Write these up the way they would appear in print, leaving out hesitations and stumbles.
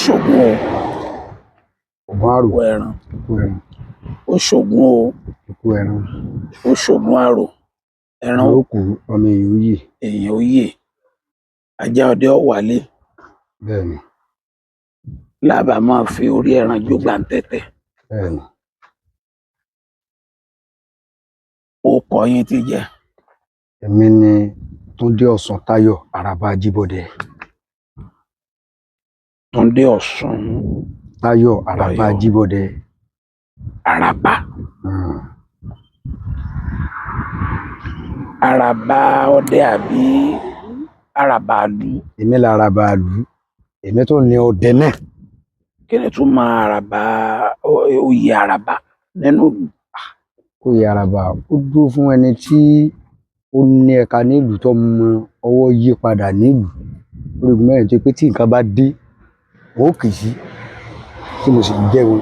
ṣògùn o. Ògùn àrò. Ikú ẹran. Ikú ẹran. Ó ṣògùn o. Ikú ẹran. Ó ṣògùn àrò. Ẹran ó kú ọmọ èèyàn ó yè. Èèyàn ó yè. Ajá ọdẹ ó wálé. Bẹ́ẹ̀ni. Lábàá máa fi orí ẹran jó gbàǹtẹ̀tẹ̀. Bẹ́ẹ̀ni. Ó kọ yín ti jẹ́. Èmi ni Túndé Ọ̀ṣuntáyọ̀ Àràbà Ajíbọ́dẹ. Túndé Ọ̀ṣun. Táyọ̀ Àràbà Ajíbọ́dẹ. Àràbà. Àràbà ọdẹ àbí àràbà ìlú? Èmi là àràbà ìlú. Èmi tó ní ọdẹ náà. Kí ni tún máa àràbà, oyè àràbà nínú ìlú? Oyè àràbà ó dúró fún ẹni tí ó ní ẹ̀ka nílùú tó mọ ọwọ́ yí padà nílùú. Orígun mẹ́rin tó pé tí nǹkan bá dé ó kì í sí tí mo sì ń jẹ́ wọn.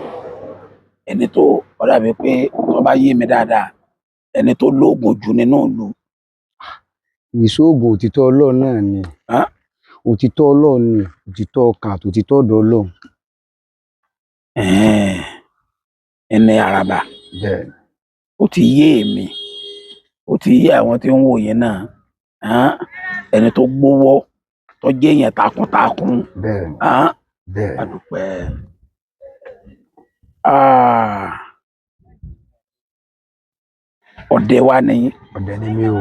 Ẹni tó ó dàbí pé tó bá yé mi dáadáa, ẹni tó lóògùn jù nínú ìlú. Ìṣòògùn òtítọ́ Ọlọ́run náà ni. Òtítọ́ Ọlọ́run ni, òtítọ́ ọkàn àti òtítọ́ ọ̀dọ̀ Ọlọ́run. Ẹni àràbà. Bẹ́ẹ̀. Ó ti yé èmi, ó ti yé àwọn tí ń wò yẹn náà. Ẹni tó gbówó, tó jẹ́ èèyàn takuntakun. Bẹ́ẹ̀. Bẹ́ẹ̀. A dúpẹ́. Ọdẹ wa ni. Ọdẹ ni mí o.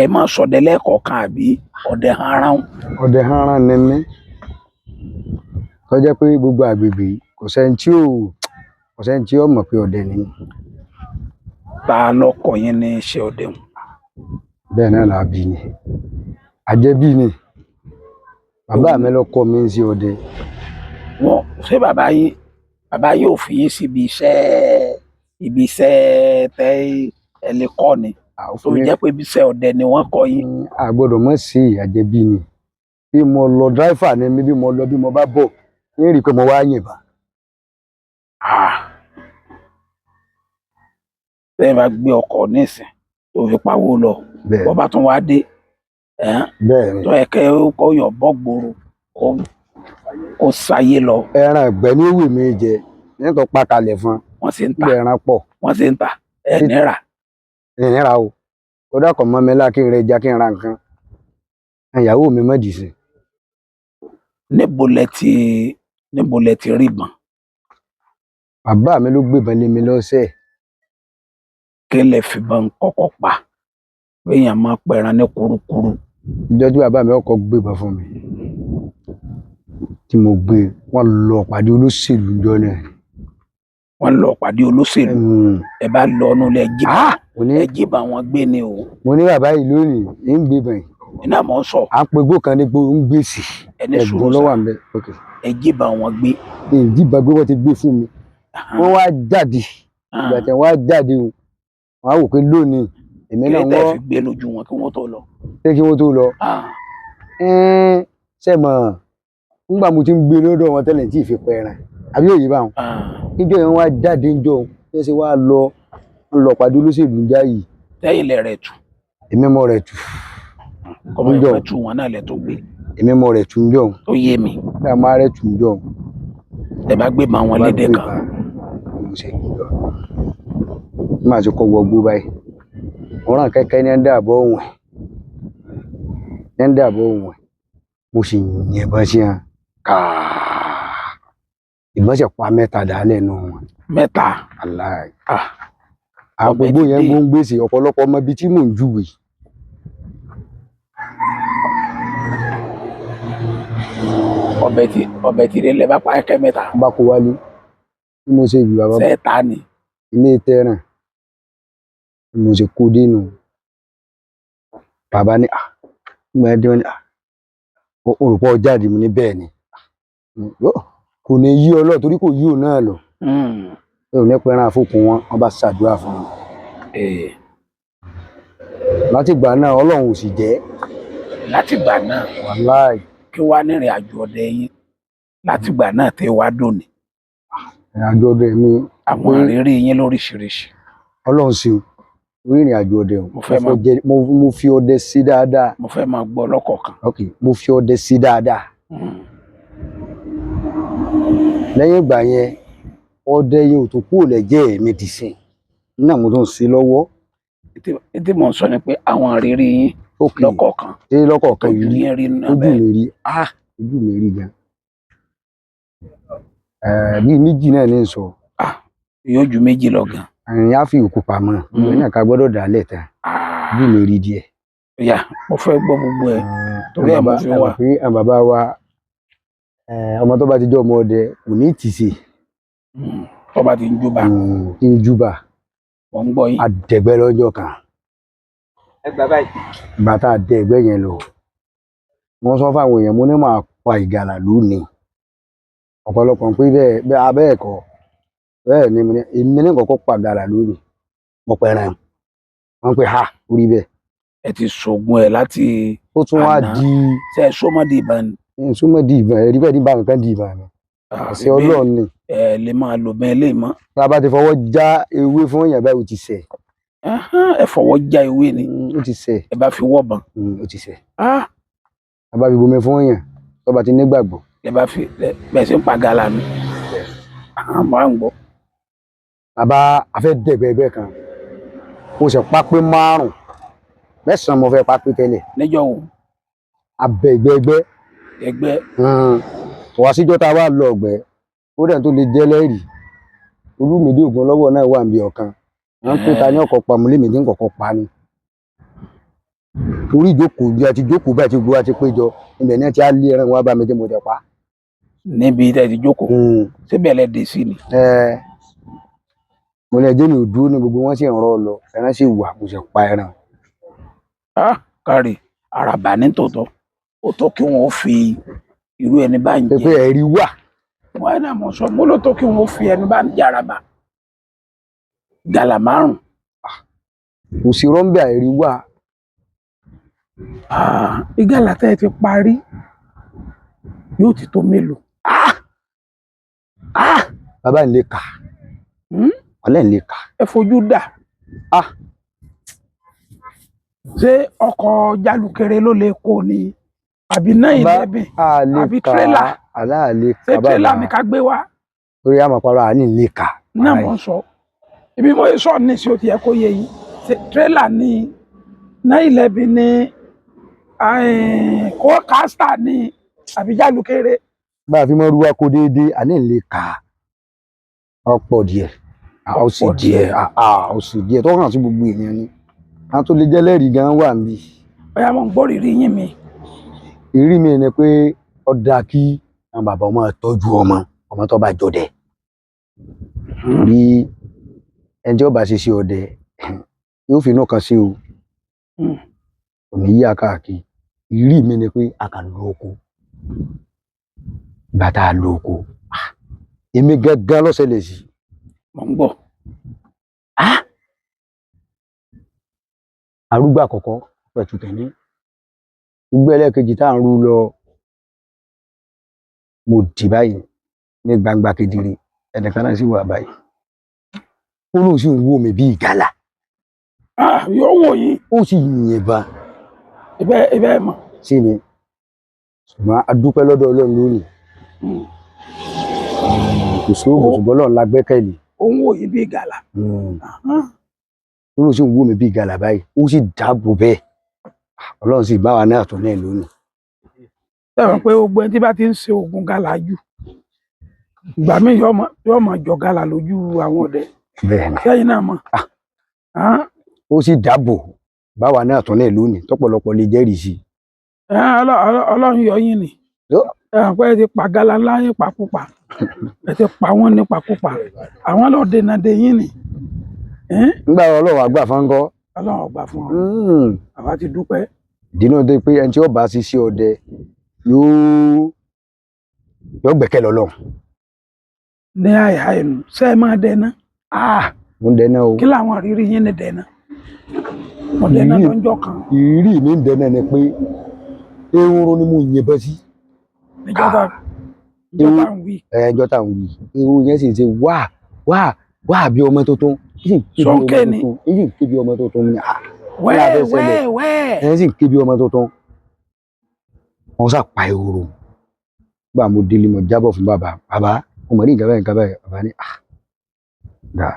Ẹ máa ṣọdẹ lẹ́ẹ̀kọ̀ọ̀kan àbí ọdẹ hánrán? Ọdẹ hánrán ni mí. Tó jẹ́ pé gbogbo àgbègbè yìí kò sẹ́ni tí ó mọ̀ pé ọdẹ ni mí. Ta lọkọ yín ní iṣẹ́ ọdẹ wọn? Bẹ́ẹ̀ náà là bí ni. Àjẹbí ni. Bàbá mi ló kọ́ mi sí ọdẹ. Wọ́n ṣé bàbá yóò fi yín síbi iṣẹ́ tẹ́ ẹ lè kọ́ ni? Tó jẹ́ pé ibi iṣẹ́ ọdẹ ni wọ́n kọ́ yín. A gbọ́dọ̀ mọ̀ sí àjẹbí ni. Bí mo lọ dráìfà ni mi, bí mo lọ bí mo bá bọ̀ ń rí i pé mo wá yìnbọn. Bẹ́ẹ̀ bá gbé ọkọ̀ nísìn tó fi pawó lọ, bọ́ bá tún wá dé, tó yẹ kẹ́ kó yàn bọ́ gbòòrò kó sáyé lọ. Ẹran ìgbẹ́ ní wù mí jẹ nítorí pa kalẹ̀ fún. Wọ́n sì ń tà. Ẹran pọ̀. Wọ́n sì ń tà. Ẹ nira. Ìnira o. Kódà kò mọ́ mi lá kí n rẹ ẹja kí n ra nǹkan. Ìyàwó mi mọ̀ dì sí. Níbo lẹ ti rí ìbọn? Bàbá mi ló gbébọn lé mi lọ́sẹ̀. Kí lẹ fìbọn kọ́kọ́ pa? Béèyàn máa pẹran ní kurukuru. Ìjọ́ tí bàbá mi ọkọ̀ gbébọn fún mi tí mo gbé, wọ́n lọ pàdé olóṣèlú jọ náà. Wọ́n lọ pàdé olóṣèlú. Ẹ bá lọ ọ́nú lẹ jíbọn wọn gbé ni o. Mo ní bàbá yìí lónìí ń gbébọn yìí. Iná mọ̀ ń sọ. À ń pe igbó kan ní gbó ń gbèsè. Ẹ̀gbọ́n lọ́wọ́ àmì. Ẹ jíbọn wọn gbé. Ìjíbọn gbé wọ́n ti gbé fún mi. Wọ́n wá jáde. Ìgbà tí wọ́n á jáde o, wọ́n á wò pé lónìí èmi náà wọ́n. Kí lẹ fi gbé lójú wọn kí wọ́n tó lọ? Ṣé kí wọ́n tó lọ? Ṣé mọ̀ nígbà mo ti ń gbé lọ́dọ̀ wọn tẹ́lẹ̀ tí ì fi pẹran àbí òye báwọn. Níjọ́ yẹn wọ́n á jáde níjọ́ yẹn ṣe wá lọ pàdé olóṣèlú ń já yìí. Tẹ́yìn lẹ rẹ̀ tù. Èmi mọ̀ rẹ̀ tù. Kọ́mọ ìfẹ́ tù wọn náà lẹ tó gbé. Èmi mọ̀ rẹ̀ tù ń jọ. Ó yé mi. Bí a máa rẹ̀ tù ń jọ. Ẹ bá gbé bá wọn lédè kan. Má ti kọ́ wọgbó báyìí. Wọ́n rán kẹ́kẹ́ ní ẹ̀ńdà àbọ̀ òun ẹ̀. Ẹ̀ńdà àbọ̀ òun ẹ̀. Mo sì yìnbọn sí wọn. Ìbọn sì pa mẹ́ta dálẹ̀ nù wọn. Mẹ́ta. Aláì. Àgbègbè yẹn gbó ń gbèsè ọ̀pọ̀lọpọ̀ ọmọ ibi tí mò ń júwe. Ọbẹ̀ tí ilé bá pa ẹ̀kẹ́ mẹ́ta. Bá kó wálé. Bí mo ṣe yìí bàbá. Sẹ́ẹ̀ta ni. Ilé tẹ́ràn. Bí mo ṣe kó dénú. Bàbá ní ìgbà ẹdí wọn ní olùkọ́ jáde mi ní bẹ́ẹ̀ ni. Kò ní yí ọ lọ torí kò yí òun náà lọ. Ẹ ò ní pẹran àfokùn wọn bá ṣàdúrà fún mi. Láti ìgbà náà Ọlọ́run ò sì jẹ́. Láti ìgbà náà. Wàláì. Kí wàá ní ìrìn àjò ọdẹ yín láti ìgbà náà tẹ́ wá dòní? Ìrìn àjò ọdẹ mi. Àwọn ìrírí yín lóríṣiríṣi. Ọlọ́run ṣeun. orí ìrìn àjò ọdẹ mo fi ọdẹ sí dáadáa. mo fẹ́ máa gbọ́ lọ́kọ̀ọ̀kan. ok mo fi ọdẹ sí dáadáa. lẹ́yìn ìgbà yẹn ọdẹ yẹn ò tó kúrò lẹ́jẹ̀ mi dì sí náà mo tó ń ṣe lọ́wọ́. ètò mọ̀ sọ ni pé àwọn àrírí yín lọ́kọ̀ọ̀kan. ṣé lọ́kọ̀ọ̀kan yìí ojú mi rí gan. bíi méjì náà ní sọ. yóò ju méjì lọ gan. àyìn á fi òkú pamọ́ ìwé náà ká gbọ́dọ̀ dà lẹ́ta ojú mi rí díẹ̀. yà mo fẹ́ gbọ́ gbogbo ẹ̀ torí ẹ̀ mo fi wà. pé àwọn bàbá wa ọmọ tó bá ti jẹ́ ọmọ ọdẹ kò ní tìṣe. tó bá ti ń júbà. ti ń júbà. wọ́n ń gbọ́ yín. àdẹ̀gbẹ́ lọ́jọ́ kan. bàtà àdẹ̀gbẹ́ yẹn lọ. wọ́n sọ fáwọn èèyàn mo ní máa pa ìgalà lónìí. ọ̀pọ̀lọpọ̀ pé bẹ́ẹ̀ abẹ́ẹ̀kọ́ bẹ́ẹ̀ ni èmi ní kọ́kọ́ pa ìgalà lónìí. mo pẹ̀rẹ̀ wọ́n pè ha orí bẹ́ẹ̀. ẹ ti ṣògùn ẹ̀ láti. ó tún wá di. ṣe é sọmọdé ìbọn ni. sọmọdé ìbọn ẹ̀rí bẹ́ẹ̀ ní bá nǹkan di ìbọn ni. àṣẹ Ọlọ́run ni. ẹ lè máa lò bẹ́ẹ̀ lè mọ́. tá a bá ti fọwọ́ já ewé fún èèyàn báyìí ó ti sẹ̀. ẹ fọwọ́ já ewé ni. ó ti sẹ̀. ẹ bá fi wọ́bọ̀n. ó ti sẹ̀. a bá fi bomi fún èèyàn tó bá ti nígbàgbọ́. ẹ bá fi bẹ́ẹ̀ sí ń pa gàlà mi. máa ń gbọ́. bàbá afẹ́ dẹ̀gbẹ́gbẹ́ kan mo ṣe pápé 5 mẹ́sàn-án mo fẹ́ pápé tẹ́lẹ̀. níjọ́ wo. abẹ ìgbẹ́gbẹ́. ẹgbẹ́. wá síjọ́ tá a wá lọ ọ̀gbẹ́ ó dẹ̀ tó lè jẹ́ lẹ́rìí Olúmídé Ògúnlọ́wọ̀ náà wà níbi ọ̀kan wọ́n pé ta ní ọkọ̀ pa mọ́lẹ́mì ní kọ̀ọ̀kan pa ni. orí ìjókòó bí a ti jókòó bá ti gbó a ti péjọ ibẹ̀ náà ti á lé ẹran wá bá mi dé mo jẹ pa. níbi tẹ́ ti jókòó síbẹ̀ lẹ dé sí ni. mo lè jẹ́ mi ò dúró ní gbogbo wọn sì ń rọ́ lọ ẹran sì wà mo sì pa ẹran. kárí àràbà ní tòótọ́ ó tó kí wọn ó fi irú ẹni bá ń jẹ. pé ẹ̀rí wà. wọ́n náà mọ̀ sọ mo ló tó kí wọn ó fi ẹni bá ń jẹ àràbà gàlà 5. kò sí rọ́ńbẹ́ àìrí wà. ìgàlà tẹ́ ẹ ti parí yóò ti tó mélòó. bàbá ń lè kà ọlẹ́ ń lè kà. ẹ fojú dà. ṣé ọkọ̀ jálùkẹrẹ ló lè kó ni àbí 911 àbí tírélà. aláàlè kà ṣé tírélà ni ká gbé wá. torí àmọ̀párọ̀ àní ń lè kà. náà mo sọ ibi mo sọ ní sí o ti yẹ kó yẹ yín tírélà ní 911 ní kó kásítà ní àbí jálùkẹrẹ. bá a fi mọ́ rúwá kó déédéé àní ń lè kà ọ̀pọ̀ díẹ̀ ó sì díẹ̀ tó hàn sí gbogbo èèyàn ni àwọn tó lè jẹ́ lẹ́rìí gan wà níbí. ọ̀yá mo ń gbọ́ rírí yín mi. ìrírí mi ni pé ó dáa kí àwọn bàbá ọmọ tọ́jú ọmọ tó bá jọdẹ. rí ẹni tí ó bá ṣe sí ọdẹ yóò fi inú kan sí o kò ní yí káàkiri. ìrírí mi ni pé a kà lọ oko bàtà lọ oko èmi gángan ló ṣẹlẹ̀ sí. mo ń gbọ́. arúgbó àkọ́kọ́ pẹ̀tù tẹ̀lé gbogbo ẹlẹ́ẹ̀kejì tá à ń rú lọ mo dì báyìí ní gbangba kedere ẹnìkan náà sì wà báyìí ó lóun sì ń wò mí bí ìgalà. yóò wò yín. ó sì yìnbọn. ibẹ̀ mọ̀. sí mi ṣùgbọ́n a dúpẹ́ lọ́dọ̀ Ọlọ́run lónìí kò sóògùn ṣùgbọ́n Ọlọ́run la gbẹ́kẹ̀lé. ó ń wò yín bí ìgalà. Ọlọ́run sì ń wò mí bí ìgalà báyìí ó sì dáàbò bẹ́ẹ̀ Ọlọ́run sì bá wa náà tó náà lónìí. sẹ́wọ̀n pé gbogbo ẹni tí bá ti ń ṣe oògùn gàlà jù ìgbà míì yóò máa jọ gàlà lójú àwọn ọdẹ. bẹ́ẹ̀ni sẹ́yìn náà mọ̀. ó sì dáàbò bá wa náà tó náà lónìí tọ́pọ̀lọpọ̀ lè jẹ́rìí sí. Ọlọ́run yọ yín ni ẹ̀hàn pé ẹ ti pa gàlà ńlá yín pakúpa ẹ ti pa wọ́n ní pakúpa àwọn lọ́ọ́ dènà dè yín ni. nígbà Ọlọ́run àgbà fáńgọ́. Ọlọ́run àgbà fún ọ àwa ti dúpẹ́. ìdí náà dé pé ẹni tí ó bá ṣiṣẹ́ ọdẹ yóò gbẹ́kẹ̀ lọ́lọ́run. ní àyà ẹnu ṣe é máa dẹná. mo ń dẹná o. kí làwọn àrírí yín ní dẹná. mo dẹná lọ́jọ́ kan. ìrírí mi ń dẹná ni pé ehoro ni mo yìnbọn sí. ìjọ tá ń wí. ìjọ tá ń wí ehoro yẹn sì ṣe wá bí ọmọ tuntun Sọ́nkẹ́ ni. Ìyí ń ké bí ọmọ tuntun ni. Wẹ́ẹ̀. Ẹ̀ sì ń ké bí ọmọ tuntun. Wọ́n sá pa ehoro. Gbà mo délé mo jábọ̀ fún bàbá. Bàbá, mo mọ̀ ní nǹkan báyìí. Bàbá ní dà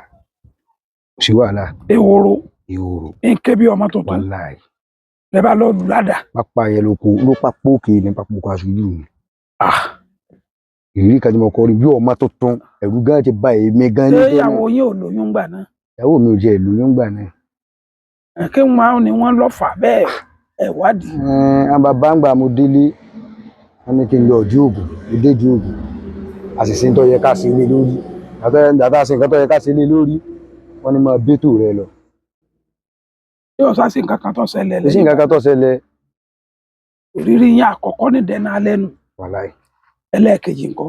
kò sí wàhálà. Ehoro. Ehoro. Ń ké bí ọmọ tuntun. Wàláì. Lẹ bá lọ lù ládàá. Pápá yẹn ló pápó kì í ní pápó kó aṣojú mi. Ìrírí kan tí mo kọ rí bí ọmọ tuntun ẹ̀rù gan ti bà èmi gan ní. Ṣé ìyàwó yín ò lóyún gbà náà? Ìyàwó mi ò jẹ́ lóyún gbà náà. Kí wọ́n ní wọ́n lọ fà bẹ́ẹ̀ ẹ̀ wádìí. Àwọn bàbá ń gbà mo délé wọ́n ní kí n lọ ọ̀dí ògùn ìdéjì ògùn àṣìṣe tó yẹ ká ṣe lé lórí dàtà ṣe nǹkan tó yẹ ká ṣe lé lórí wọ́n ní máa bẹ́tò rẹ lọ. Ṣé ọ̀sá sí nǹkan kan tó ṣẹlẹ̀ lẹ́yìn? Kò sí nǹkan kan tó ṣẹlẹ̀. Ìrírí yín àkọ́kọ́ ní dẹ́nà alẹ́ nu. Wàláì. Ẹlẹ́ẹ̀kejì ńkọ́?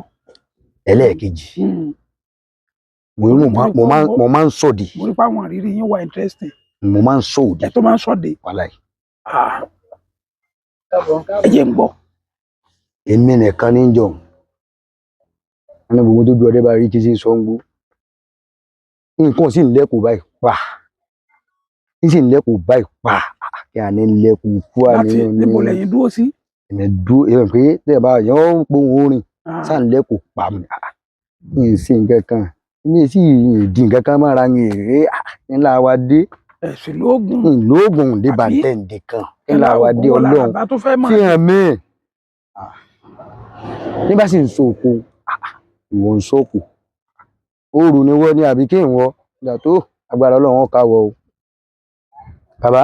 Ẹlẹ́ẹ̀kejì. Mo máa ń sọ̀dì. Mo rí pé àwọn ìrírí yín wà interesting. Mo máa ń sọ̀dì. Ẹ tó máa ń sọ̀dì. Wàláì. Ẹ jẹ́ ń gbọ́. Èmi nìkan ní jọ wọn ní gbogbo tó ju ọdẹ bá rí kí sí sọ́ngbó nǹkan sì ń lẹ́kọ̀ọ́ báyìí pa sì ń lẹ́kọ̀ọ́ báyìí pa kí a ní lẹ́kọ̀ọ́ fún wa nínú ní. Níbo lẹ́yìn dúró sí? Èmi dúró èmi pé tẹ́ ẹ bá yàn ó pohùn orin sáà ń lẹ́kọ̀ọ́ pa mi ní ìsìn nǹkan kan ní sì ìdí nǹkan kan máa ra ní èrè ńlá wa dé. Ẹ̀sìn lóògùn. Lóògùn dé bàtẹ́ǹdì kan ńlá wa dé ọlọ́run fi hàn mí. Ní bá sì ń so oko ìwọ ń sọ́kù oòrùn ni wọ́n ní àbí kí n wọ́ ìgbà tó agbára ọlọ́run ká wọ o. Bàbá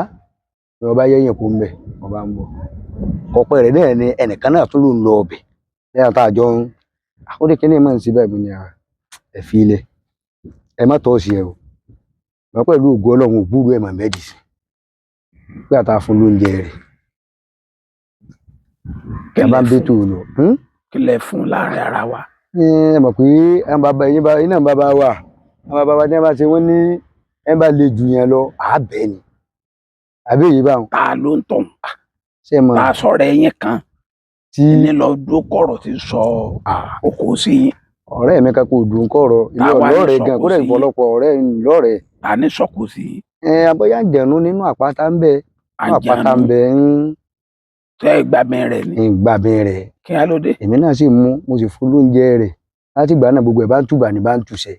ni wọ́n bá yẹ́yìn kó ń bẹ̀ wọ́n bá ń bọ̀ ọ̀pẹ rẹ̀ náà ni ẹnìkan náà tún ló ń lọ ọbẹ̀ lẹ́yìn tá a jọ ń ó dé kíní mọ̀ ní síbẹ̀ mi ni ẹ fi ilẹ̀ ẹ má tọ́ sí ẹ o wọ́n pẹ̀lú ògo ọlọ́run ògbúrú ẹ̀ mà mẹ́dì sí nígbà tá a fún lóúnjẹ rẹ̀ kí a bá ń bẹ́ tó lọ. Kí lẹ fún láàrin ara wa? Ẹ mọ̀ pé àwọn bàbá yín náà bàbá wa àwọn bàbá wa ní ẹ bá ṣe wọ́n ní ẹ bá le jù yẹn lọ àbẹ̀ ni àbí èyí bá wọn. Ta ló ń tọ̀? Ṣé mọ̀ ta sọ̀rọ̀ ẹ̀yìn kan tí ní lọ dúró kọ̀rọ̀ ti sọ oko sí yín. Ọ̀rẹ́ mi kan kò dùn kọ̀rọ̀ ilé ọlọ́rẹ̀ gan kó dẹ̀ ìfọlọ́pọ̀ ọ̀rẹ́ lọ́rẹ̀. Ta ní sọ̀kò sí yín. Abọ́yá jẹ̀nu nínú àpáta ń bẹ àpáta ń bẹ ń. Ṣé ìgbàgbìn rẹ̀ ni? Ìgbàgbìn rẹ̀. Kí á ló dé? Èmi náà sì mú mo sì fún lóúnjẹ rẹ̀ láti ìgbà náà gbogbo ẹ̀ bá ń tùbà ní bá ń tùṣẹ́.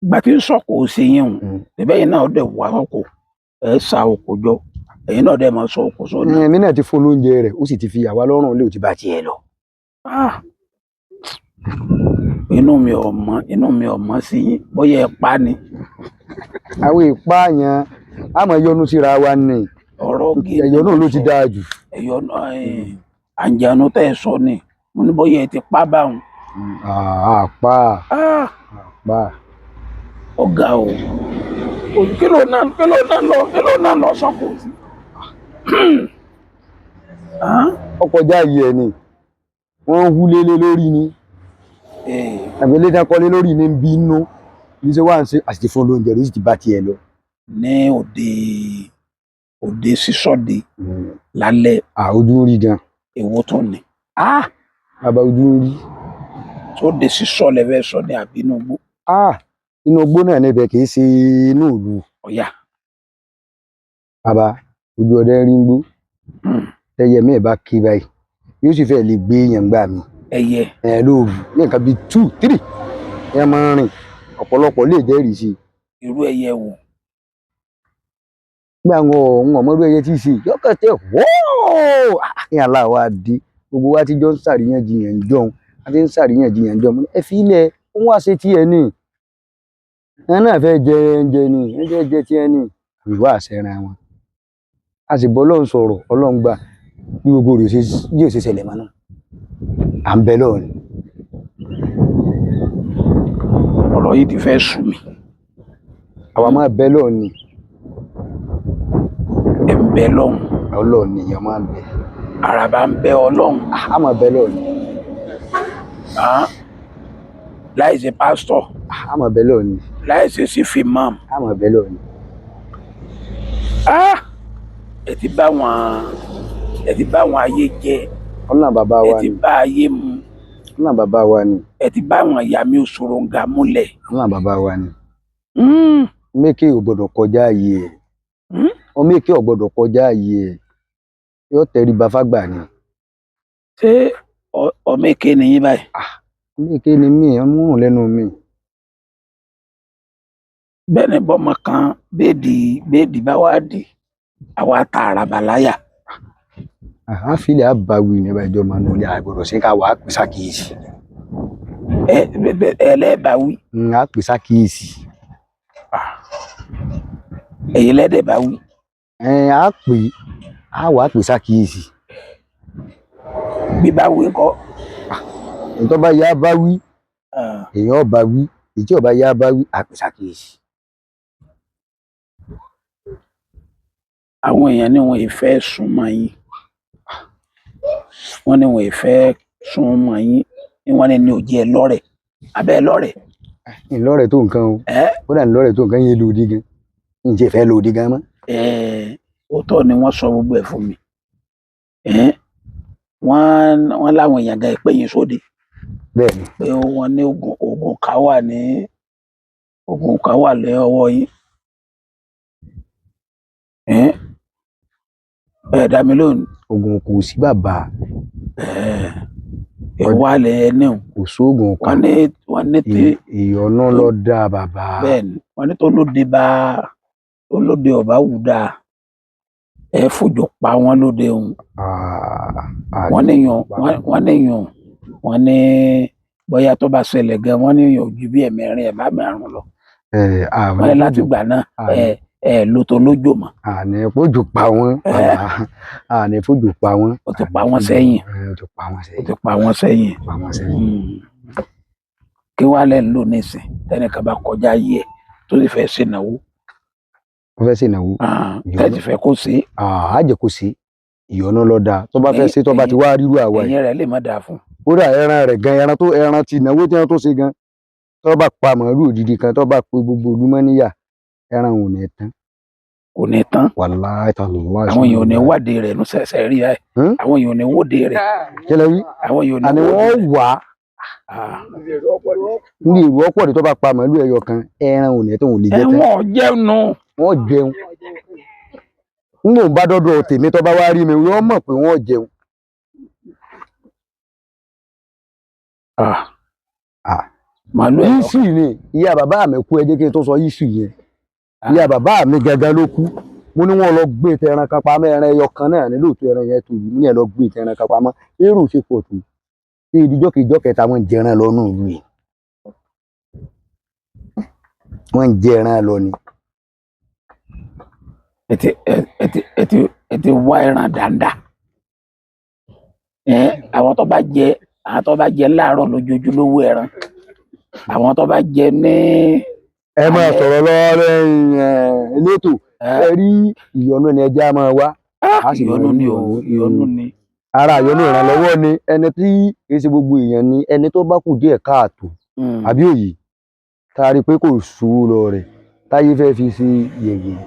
Ìgbà tí ń sọ̀kò sí yín o ìbẹ́ yìí náà dẹ̀ wá oko ẹ̀ sa oko jọ ẹ̀yin náà dẹ̀ máa sọ oko sọ́nà. Èmi náà ti fún lóúnjẹ rẹ̀ ó sì ti fi àwa lọ́rùn lé òtí bá tiẹ̀ lọ. Inú mi ò mọ̀ sí yín bóyá ẹ pa ni. Àwọn ìpààyàn a máa yọnu síra wa ni ọ̀rọ̀ gidi ẹ̀yọ́ náà ló ti dáa jù. Ẹ̀yọ́ náà àǹjànú tẹ́ ẹ sọ ni mo ní bóyá ẹ ti pa báwọn. Àpá ọ̀gá o kí ló náà lọ sọ́kò sí. Ọkọjá yìí ẹ ni wọ́n ń hú lélé lórí ni àbí ilé tán kọ́lé lórí ni ń bí inú ní ṣe wá ń ṣe àti fún lóúnjẹ ló sì ti bá tiẹ̀ lọ. Ní òde sísọdẹ lálẹ́ ojú ń rí gan. Èwo tó ní. Bàbá ojú ń rí. Tó de sísọ lẹfẹ sọ ní àbí inú igbó. Inú igbó náà níbẹ̀ kì í ṣe inú ìlú. Ọ̀yà. Bàbá ojú ọdẹ rí ń gbó tẹyẹ mẹ́ẹ̀ bá kí báyìí yóò sì fẹ́ lè gbé èèyàn gbà mí. Ẹyẹ. Lóòrù ní nǹkan bíi 2, 3 ẹ máa ń rìn ọ̀pọ̀lọpọ̀ lè jẹ́rìí sí i. Irú ẹyẹ wo? Gbà wọn ọmọ irú ẹyẹ tí ì ṣe yọkẹtẹ wọ́ọ̀ ní aláwọ̀ adé gbogbo wa ti jọ ń ṣàríyànjiyàn jọun àti ń ṣàríyànjiyàn jọun ẹ fi ilẹ̀ òun wá ṣe tiẹ̀ ní ẹ náà fẹ́ jẹ ẹnjẹ ní ẹ fẹ́ jẹ tiẹ̀ ní ìwà àṣẹra wọn a sì bọ́ Ọlọ́run sọ̀rọ̀ Ọlọ́run gbà bí gbogbo rẹ̀ yóò ṣe ṣẹlẹ̀ mọ́ náà à ń bẹ lọ́run. Ọ̀rọ̀ yìí ti fẹ́ sú mi. Àwa máa bẹ lọ́run ni. Ẹ ń bẹ lọ́run. Ọlọ́run ni èèyàn máa ń bẹ. Àràbà ń bẹ Ọlọ́run. A máa bẹ lọ́run. Láì ṣe pásítọ̀. A máa bẹ lọ́run. Láì ṣe sífì máàmù. A máa bẹ lọ́run. Ẹ ti bá wọn ayé jẹ. Ọlọ́run bàbá wa ni. Ẹ ti bá ayé mu. Ọlọ́run bàbá wa ni. Ẹ ti bá wọn ìyá mi òṣòròǹgà múlẹ̀. Ọlọ́run bàbá wa ni. ọmọ èké ò gbọ́dọ̀ kọjá ààyè ẹ̀ ọmọ èké ò gbọ́dọ̀ kọjá ààyè ẹ̀ yóò tẹríba fágbà ni. ṣé ọmọ èké ni yín báyìí? ọmọ èké ni mí ọmọ rùn lẹ́nu mi. bẹ́ẹ̀ ni bọ́mọ kan béèdì bá wá dì àwa ta àràbà láyà. àfilẹ̀ àbáwí ní ẹ̀bá ìjọba náà ní àgbọ̀dọ̀ sí ká wà á pè sákìyèsí. ẹlẹ́bàáwí. á pè sákìyèsí. èyí lẹ́dẹ̀ bá wí. á pè á wà á pè sákìyèsí. bí bá wí kọ́. ìtọ́ bá yá bá wí èèyàn bá wí èyí tí ọba yá bá wí á pè sákìyèsí. àwọn èèyàn ní wọn ìfẹ́ súnmọ́ yín wọ́n ní wọn ìfẹ́ súnmọ́ yín ni wọ́n ní òjì ẹ lọ́rẹ̀ abẹ́ lọ́rẹ̀. ìlọ́rẹ̀ tó nǹkan o kódà ìlọ́rẹ̀ tó nǹkan yẹn lòdì gan ǹjẹ́ ìfẹ́ lòdì gan mọ́. òótọ́ ni wọ́n sọ gbogbo ẹ̀ fún mi wọ́n láwọn èèyàn gan ìpè yín sóde. bẹ́ẹ̀ni. pé wọ́n ní oògùn kan wà ní ọwọ́ yín. ẹ dá mi lóhùn. oògùn kò sí bàbá. ìwà lẹ ní o. kò sóògùn kan. wọ́n ní tí. ìyọ̀nà ló dá bàbá. bẹ́ẹ̀ni wọ́n ní tó lóde ọba wù dáa ẹ fojú pa wọ́n lóde òun. wọ́n níyàn wọ́n ní bóyá tó bá ṣẹlẹ̀ gan wọ́n níyàn ju bí ẹ̀mẹrin ẹ̀ bá mẹ́rin lọ. wọ́n ní láti gbà náà lóto lójò mọ́. àní fojú pa wọ́n àní fojú pa wọ́n. ó ti pa wọ́n sẹ́yìn. kí wàá lẹ́ ń lò nísìn tẹ́nìkan bá kọjá yìí ẹ̀ tó sì fẹ́ ṣènáwó. wọ́n fẹ́ ṣènáwó. tẹ́tí fẹ́ kó sí. á jẹ́ kó sí ìyọ̀nà ló dáa tó bá fẹ́ ṣe tó bá ti wá rírú àwa yìí. ẹ̀yìn rẹ̀ lè má dáa fún. kódà ẹran rẹ̀ gan ẹran ti ìnáwó tí wọ́n tó ṣe gan tó bá pa màálù òdìdí kan tó bá pe gbogbo olúmọ níyà ẹran ò ní tán. kò ní tán. wàláhì tàláhì. àwọn èèyàn ò ní wádìí rẹ̀ ní sẹ̀sẹ̀ rí ẹ̀. àwọn èèyàn ò ní wóde rẹ̀. kílẹ̀ wí. àwọn èèyàn ò ní wóde. àní wọ́n wà á. ní èrò ọ̀pọ̀ ní tó bá pa màálù ẹyọ kan ẹran ò ní tán ò lè jẹ tán. wọ́n jẹun. wọ́n jẹun. n ò bá dọ́dọ̀ tèmi tó bá wá rí mi wọ́n mọ̀ pé wọ́n jẹun. yíṣù ni ìyá bàbá mi kú ẹ jẹ́ kí n tó sọ yíṣù yẹn ìyá bàbá mi gangan ló kú mo ní wọn lọ gbé tẹran kan pamọ́ ẹran ẹyọ kan náà ní lóòótọ́ ẹran yẹn tóbi mo ní ẹ lọ gbé tẹran kan pamọ́ èrò ṣe pọ̀ tó ṣé ìdíjọ́ kejì kẹta wọn jẹran lọ nù ìlú yìí wọn jẹran lọ ni. ẹ ti wá ẹran dáadáa àwọn tó bá jẹ láàárọ̀ lójoojúlówó ẹran àwọn tó bá jẹ ní. ẹ máa sọ̀rọ̀ lọ́wọ́ elétò ẹ rí ìyọnu ni ẹja máa wá. ìyọnu ni o ìyọnu ni. ara ìyọnu ìrànlọ́wọ́ ni ẹni tí kì í ṣe gbogbo èèyàn ni ẹni tó bá kù díẹ̀ káàtó àbí òye tá a rí i pé kò sówó lọ rẹ̀ táyé fẹ́ fi ṣe yẹ̀yẹ̀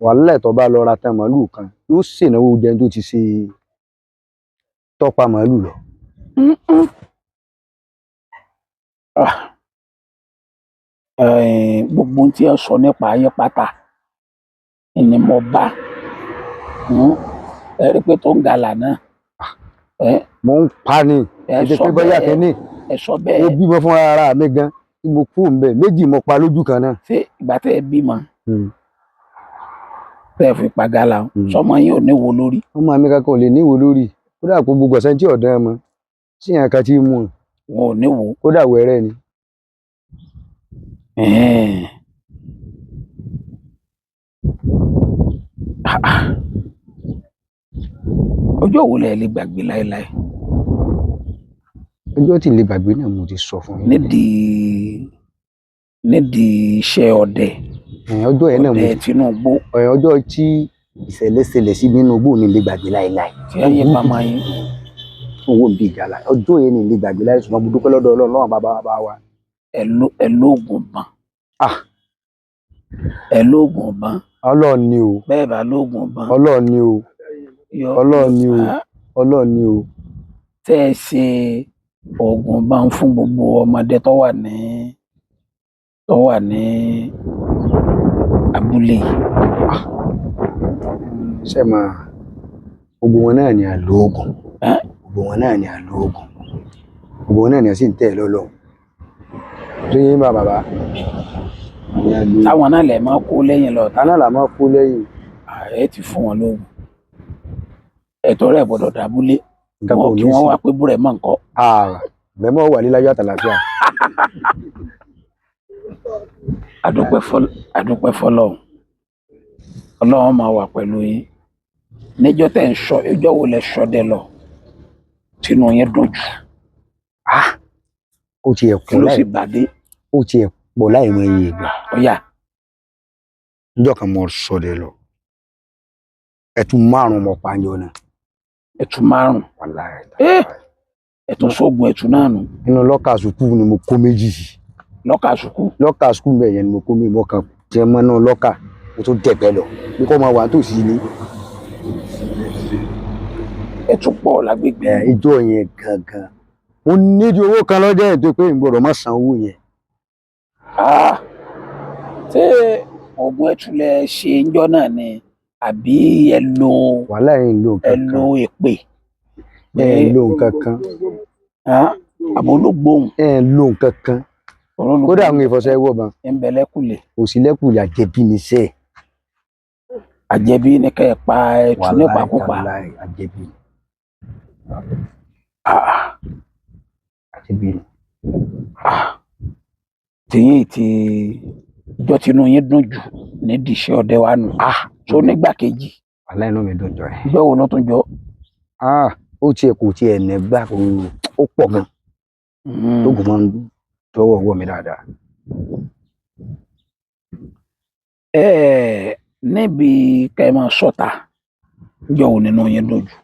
wàhálà tó bá lọ ra tán màálù kan yóò ṣènáwó jẹun tó ti ṣe tọ́pa màálù lọ. gbogbo tí ẹ sọ nípa ayé pátá ni mo bá ẹ rí i pé tó ń galà náà. mo ń pa ni èdè pé bóyá kẹ́ni mo bímọ fún ara mi gan tí mo kú mbẹ méjì mo pa lójú kan náà. ṣé ìgbà tẹ́ ẹ bímọ tẹ́ ẹ fi pa gala sọmọ yín ò níwo lórí. ọmọ mi kankan ò lè níwo lórí kódà kó gbogbo ọ̀sẹ̀ tí ọ̀dọ́ ẹ mọ tí yẹn kan ti mú un. wọn ò níwo. kódà wẹ̀rẹ̀ ni. ọjọ́ wo lẹ lè gbàgbé láéláé. ọjọ́ tí lè gbàgbé náà mo ti sọ fún yín. nídìí iṣẹ́ ọdẹ. ọjọ́ yẹn náà mo ọdẹ Tinubu. ọjọ́ tí ìṣẹ̀lẹ̀ ṣẹlẹ̀ sí nínú igbó ni lè gbàgbé láéláé. tí ẹ yẹ màmá yín. owó ń bí ìjàlá ọjọ́ yẹn ni lè gbàgbé láéláé ṣùgbọ́n mo dúpẹ́ lọ́dọ̀ Ọlọ́run lọ́wọ́ bàbá wa. ẹ lóògùn bàn. ẹ lóògùn bàn. Ọlọ́run ni o. bẹ́ẹ̀ bá lóògùn bàn. Ọlọ́run ni o. Ọlọ́run ni o. Ọlọ́run ni o. tẹ́ ẹ ṣe oògùn bàn fún gbogbo ọmọdé tó wà ní abúlé yìí. ṣe máa gbogbo wọn náà ni àlóògùn Ẹ́, gbogbo wọn náà ni àlóògùn gbogbo wọn náà ni a sì ń tẹ̀ lọ́lọ́ tó yé bá bàbá táwọn náà lè máa kó lẹ́yìn lọ táná là máa kú lẹ́yìn ẹ ti fún wọn lóògùn ẹ̀tọ́ rẹ̀ gbọ́dọ̀ dábúlé nǹkan kò ní kí wọ́n sí wá pé búrẹ̀ mọ́ nǹkan. mẹ́mọ́ wà líláyọ̀ àtàlàfíà adúpẹ́ fọ́lọ́run Ọlọ́run máa wà pẹ̀lú yín níjọ́ tẹ́ ń sọ ìjọ́ wo lẹ sọdẹ lọ tínú yín dùn jù ó tiẹ̀ kí ló sì bàdé pọ̀ láì mọ iye ìgbà ọyà níjọ́ kan mo sọdẹ lọ ẹtún 5 mọ pàjọ náà ẹ̀tù 5 wàláhì ẹ̀tù sógun ẹ̀tù náà nù nínú lọ́kà sùkú ni mo kó méjì sí lọ́kà sùkú lọ́kà sùkú mẹ́yẹn ni mo kó méjì mo kàn jẹ́ mọ́ náà lọ́kà mo tó dẹ̀gbẹ́ lọ bí kò máa wà tó sí ní ẹ̀tù pọ̀ lágbègbè ìjọ yẹn gangan mo nídìí owó kan lọ́jọ́ yẹn tó pé n gbọ́dọ̀ má san owó yẹn ṣé oògùn ẹ̀tù lẹ ṣe ńjọ́ náà ni àbí ẹ lo wàhálà yẹn ń lo nǹkan kan èpè ẹ ń lo nǹkan kan àbò ológbòhùn ẹ ń lo nǹkan kan kódà àwọn ìfọ̀sẹ̀ ẹwọ́ ban ń bẹ lẹ́kùlé òsínlẹ̀kùn àjẹbí ni sẹ́ẹ̀ àjẹbí ní kẹ́ ẹ pa ẹ̀tù nípakúpa àjẹbí Ah, àjẹbí tìyín ti ìjọ tinú yín dùn jù nídìí iṣẹ́ ọdẹ wa nù tó nígbà kejì wàhálà inú mi dùn jọ ẹ ìjọ wo ló tún jọ. ó tiẹ̀ kò tiẹ̀ nẹ́gbà ó pọ̀ gan tóògùn máa ń tọwọ́ ọwọ́ mi dáadáa. Níbi ká ẹ máa sọ̀tà ìjọ wo nínú yín dùn jù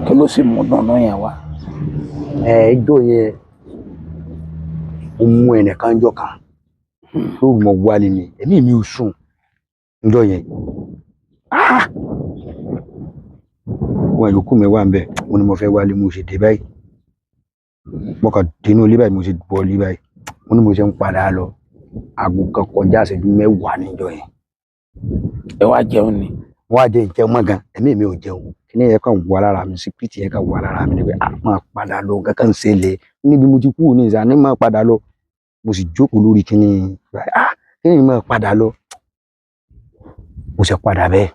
kí ló sì mú dùnnú yẹn wá. ìjọ yẹn ó mú ẹnìkan jọ kan tó mọ wálé ni ẹ̀mí mi ò sùn ìjọ yẹn wọn yòókù mi wà ń bẹ mo ní mo fẹ́ wálé mo ṣe dé báyìí mo kàn dénú ilé báyìí mo ṣe bọ́ ilé báyìí mo ní mo ṣe ń padà lọ aago kan kọjá ìṣẹ́jú 10 níjọ yẹn. ẹ wá jẹun ni. wọ́n á jẹ ìjẹun mọ́ gan ẹ̀mí mi ò jẹun kíní yẹn kàn wà lára mi sípìtì yẹn kàn wà lára mi níbi máa padà lọ kankan ṣẹlẹ̀ níbi mo ti kú ní ìsà ní máa padà lọ mo sì jókòó lórí kíní kíní máa padà lọ mo sì padà bẹ́ẹ̀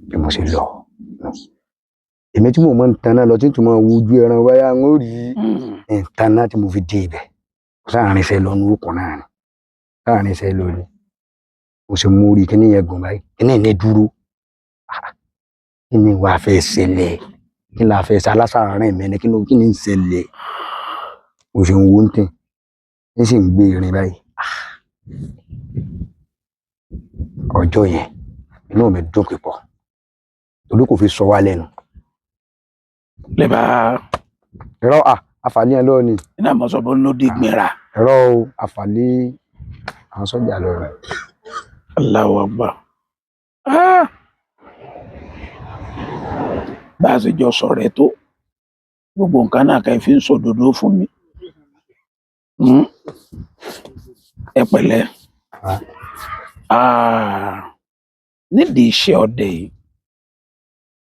bí mo sì lọ èmi tí mo máa ń tanná lọ tí mo máa wojú ẹran wáyà ń rí tanná tí mo fi dé ibẹ̀ sáàrin iṣẹ́ lọ ní òkun náà ni sáàrin iṣẹ́ lọ ni mo sì mú orí kíní yẹn gùn báyìí kíní yẹn dúró kí ni wàá fẹ́ ṣẹlẹ̀ kí ni a fẹ́ ṣe alásàárín mi ni kí ni ń ṣẹlẹ̀ mo sì ń wo ń tẹ̀ ní sì ń gbé irin báyìí ọjọ́ yẹn inú mi dùn pípọ̀ torí kò fi sọ wá lẹ́nu. lẹ́bà. ẹ̀rọ àfàlẹ́ yẹn lọ́wọ́ ni. iná mọ̀sọ́bọ̀ ló dé gbéra. ẹ̀rọ àfàlẹ́ àwọn sọ́jà lọ rẹ̀. Allahu Akbar. bá a ṣe jọ sọ̀rọ̀ ẹ tó gbogbo nǹkan náà kẹ́ fi ń sòdodo fún mi. ẹ pẹ̀lẹ́. nídìí iṣẹ́ ọdẹ yìí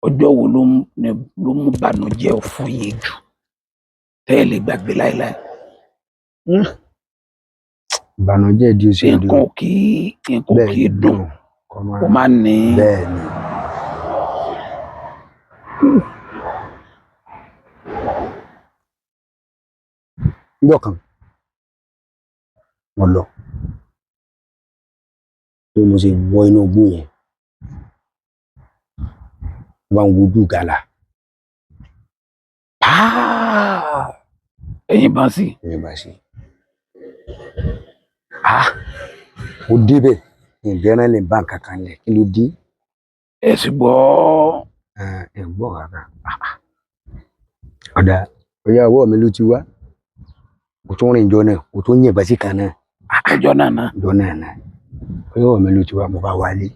ọjọ́ wo ló mú bànújẹ́ fún yín jù tẹ́ ẹ lè gbàgbé láéláé. ìbànújẹ́ di oṣù èdè nǹkan kì í dùn kó má ní. bẹ́ẹ̀ ni. níjọ́ kan mo lọ bí mo ṣe wọ inú igbó yẹn wá ń wojú gàlà ẹ̀yin bá sí. ó débẹ̀ ìbẹ̀rẹ̀ lè bá nǹkan kan lẹ̀ kí ló dé. ẹ sì gbọ́. ẹ gbọ́ kàkà ọ̀dà ọ̀yà ọwọ́ mi ló ti wá kò tún rìn jọ náà kò tún yìnbọn sí kan náà. àjọ náà. jọ náà ọ̀yà ọwọ́ mi ló ti wá mo bá wálé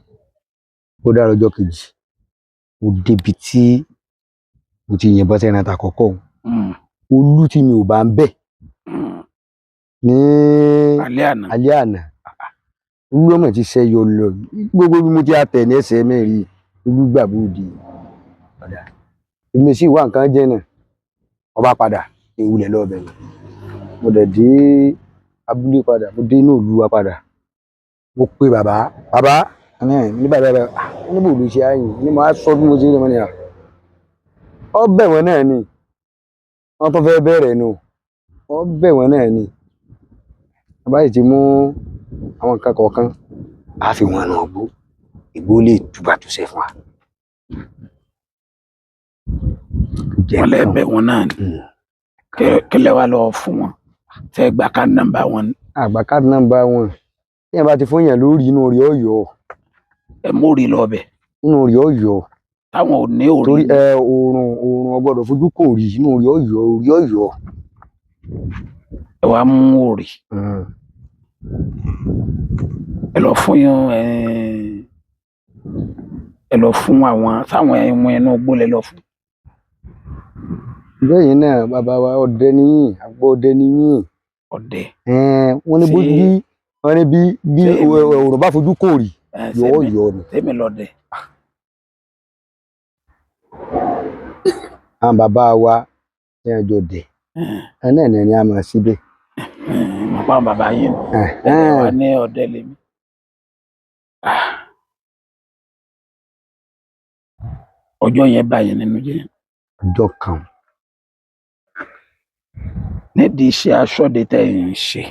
ó dára ọjọ́ kejì mo débi tí mo ti yìnbọn sẹ́ran ta kọ́kọ́ olú tí mi ò bá ń bẹ̀ ní alẹ́ àná. Gbogbo ọmọ ti ṣẹyọ lọ gbogbo bí mo ti àtẹ̀ ní ẹsẹ̀ mẹ́rin gbogbo gbàgbọ́dì ọ̀dà èmi sì wá nǹkan jẹ́ náà ọba padà ìwúlẹ̀ lọ́bẹ̀ mo dẹ̀ dé abúlé padà mo dé inú ìlú wa padà mo pe bàbá ní bàbá níbo ló ṣe àyìn ní mo á sọ bí mo ṣe rí wọn ni ọ bẹ̀ wọ́n náà ni wọ́n tó fẹ́ bẹ̀rẹ̀ nù ọ bẹ̀ wọ́n náà ni bàbá yìí ti mú àwọn nǹkan kọ̀ọ̀kan á fi wọn náà gbó ìgbó lè túbàtúṣe fún wa. Wọ́n lè bẹ̀ wọ́n náà ni kílẹ̀ wá lọ fún wọn tẹ́ gbà ká nọ́mbà wọn. Àgbà ká nọ́mbà wọn tí ẹ bá ti fún yàn lórí inú rí ọ̀yọ́. Ẹ mórí lọ bẹ̀. Inú rí ọ̀yọ́. Táwọn ò ní òrí. Torí oòrùn ọgbọ́dọ̀ fojú kò rí inú rí ọ̀yọ́ orí ọ̀yọ́. Ẹ wá mú òrí. Ẹ lọ fún àwọn táwọn ẹ̀wọ̀n ẹnu gbó lẹ lọ fún. Bẹ́ẹ̀ náà bàbá wa ọdẹ níyìn àgbọ̀ ọdẹ níyìn. Ọdẹ. Wọ́n ní bí òòrùn bá fojú kò rí yọ ni. Tèmi lọdẹ. Àwọn bàbá wa ní ẹjọ́ dẹ̀ náà ni a máa síbẹ̀. Mo pa bàbá yín ẹ wà ní ọdẹ lèmi. Ọjọ́ yẹn báyìí nínú jẹ́. Ọjọ́ kan. Nídìí iṣẹ́ aṣọ́de tẹ́ ẹ̀ ń ṣe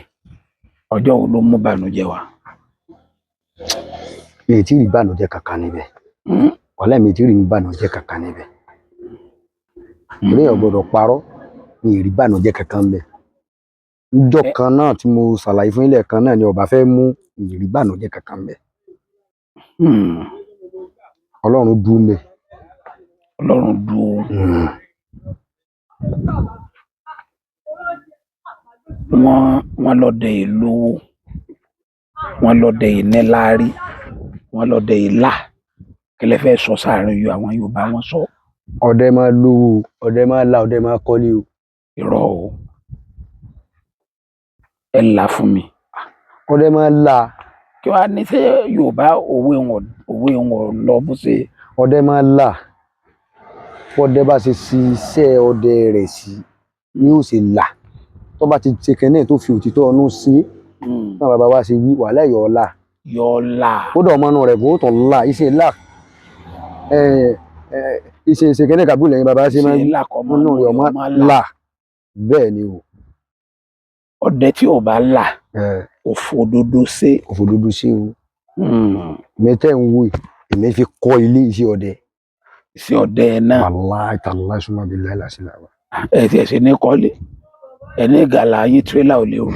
ọjọ́ wo ló mú bànújẹ́ wá? Mi ì tí rí bànújẹ́ kankan níbẹ̀. Ọ̀lẹ́ mi tí rí bànújẹ́ kankan níbẹ̀. Orí ọ̀gbọ́dọ̀ parọ́ mi ì rí bànújẹ́ kankan níbẹ̀. Ọjọ́ kan náà tí mo ṣàlàyé fún ilẹ̀ kan náà ni ọba fẹ́ mú mi ì rí bànújẹ́ kankan níbẹ̀. Ọlọ́run dúró mẹ́. Ọlọ́run dúró. Wọ́n lọ́dẹ ìlówó, wọ́n lọ́dẹ ìníláárí, wọ́n lọ́dẹ ìlà. Kí lẹ fẹ́ sọ sáàrin yọ àwọn Yorùbá wọn sọ? Ọdẹ máa lówó, ọdẹ máa là, ọdẹ máa kọ́lé o. Irọ́ o. Ẹ là fún mi. Ọdẹ máa là. Kí wàá ní ṣé Yorùbá òwe wọn lọ bó ṣe. Ọdẹ máa là. Ọdẹ bá ṣe ṣiṣẹ́ ọdẹ rẹ̀ sí ni ó ṣe là. Tó bá ti ṣe kẹ́nẹ́ tó fi òtítọ́ ọnú sí náà bàbá wa ṣe wí wàhálà yọ̀ ọ́lá. Yọ̀ ọ́lá. Kódà ọmọ inú rẹ̀ kò tó là iṣẹ́ là. Iṣẹ́ kẹ́nẹ́ kàbúlẹ̀ yẹn bàbá ṣe máa ń nínú rẹ̀ ọmọ là. Bẹ́ẹ̀ ni o. Ọdẹ tí ò bá là òfòdodo ṣe. Òfòdodo ṣe o. Mẹ́tẹ̀ ń wò èmi fi kọ́ ilé iṣẹ́ ọdẹ. Iṣẹ́ ọdẹ náà. Wàláhì tàláhì súnmọ́ bí láìlà sí làwà. Ẹ ti ẹ̀sìn ní kọ́lé ẹni gàlà yín tírélà ò lè rù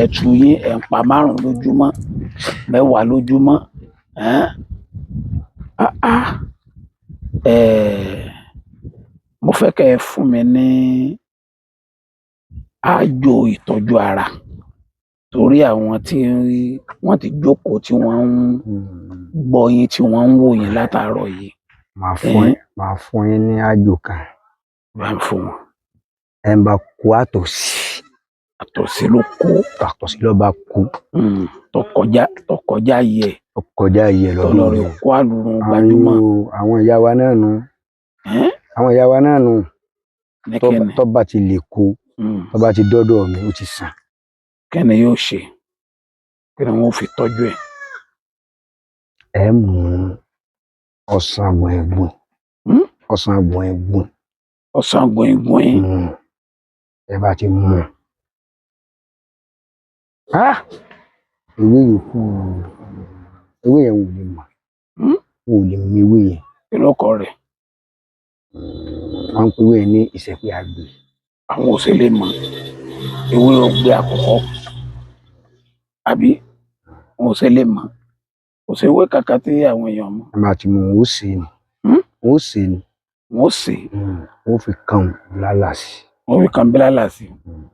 ẹ̀tù yín ẹ̀ ń pa 5 lójúmọ́ 10 lójúmọ́ mo fẹ́ kẹ́ ẹ fún mi ní àjò ìtọ́jú ara torí àwọn tí wọ́n ti jókòó tí wọ́n ń gbọ́ yín tí wọ́n ń wò yín látàárọ̀ yìí. Màá fún yín ní àjò kan. Bá ń fún wọn. Ẹ ń bá kú àtọ̀sí. Àtọ̀sí ló kú. Àtọ̀sí ló bá kú. Tọkọjá yẹ. Tọkọjá yẹ lọ́dún. Tọlọ́rẹ̀ kó àlùrùn gbajúmọ̀. Àwọn ìyá wa náà nù. Àwọn ìyá wa náà nù. Tó bá ti lè kó. Tó bá ti dọ́dọ̀ mi ó ti sàn. Kẹ́ni yóò ṣe. Kẹ́ni wọ́n fi tọ́jú ẹ̀. Ẹ mú ọsàn àgbọ̀n ẹ̀gbọ̀n. Ọsàn àgbọ̀n ẹ̀gbọ̀n. Ọsàn àgbọ̀n ẹ̀gbọ̀n. Ẹ bá ti mú ewé yòókù ewé yẹn wò lè mọ̀ wò lè mú ewé yẹn. Kí lóko rẹ̀? Wọ́n ń pe ewé yẹn ní ìṣẹ̀pẹ̀ àgbè. Àwọn òṣèlè mọ̀ ewé ọgbẹ́ àkọ́kọ́ àbí àwọn òṣèlè mọ̀ òṣèwé kankan tí àwọn èèyàn mọ̀. Ẹ máa ti mú wọn ó sè é ni. Wọ́n ó sè é ni. Wọ́n ó sè é. Wọ́n fi kan bílálà sí. Wọ́n fi kan bílálà sí.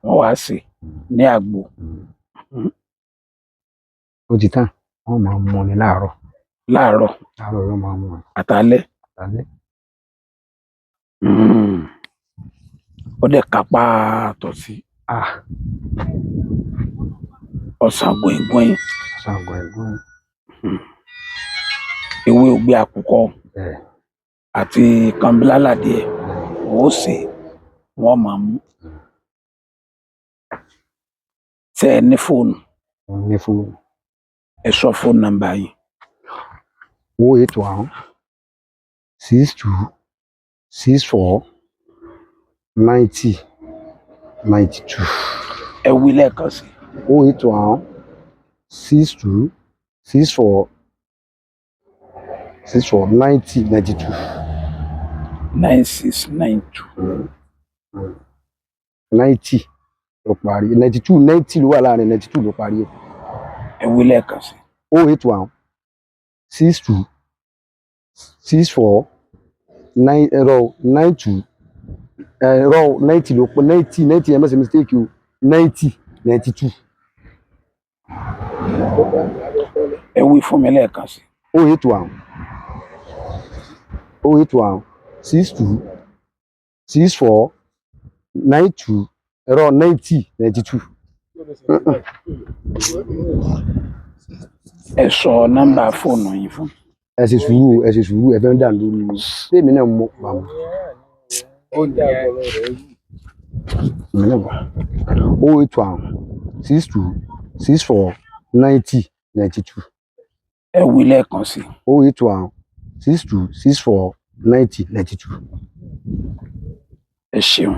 Wọ́n wá sè é ní àgbo. Ó ti tán wọ́n máa mú ni láàárọ̀. Láàárọ̀. Láàárọ̀ ló máa mú ni. Àtàlẹ́. Àtàlẹ́. Ó dẹ̀ kápá àtọ̀sí. Ah, ọ̀sán gbìngbìn, ṣàǹgọ̀ ẹ̀gbọ́n. ewé ògbé àkùkọ Bẹ́ẹ̀ àti kànbílálàdìẹ wọ́n ó sè é, wọ́n máa mú. Tẹ́ ẹ ní fóònù, mo ní fóònù. ẹ sọ fóònù nọ́mbà yìí. 081 62 64 90 92. Ẹ wí lẹ́ẹ̀kan sí. 081 62 64 90 92. 9692. 90 ló parí 92 90 ló wà láàrin 92 ló parí ẹ̀. Ẹ wí lẹ́ẹ̀kan sí. 081 62 64 92 90 ló pọ̀ 90 ẹ má ṣe mistake o 90 92. Ẹ wí fún mi lẹ́ẹ̀kan sí. 081 62 64 92 90 92. Ẹ sọ nọ́mbà fóònù yìí fún. ẹ ṣe sùúrù ẹ fẹ́ ń dà lórí mi tèmi náà mọ bàmù. 081 62 64 90 92. Ẹ wí lẹ́ẹ̀kan sí. 081 62 64 90 92. Ẹ ṣeun.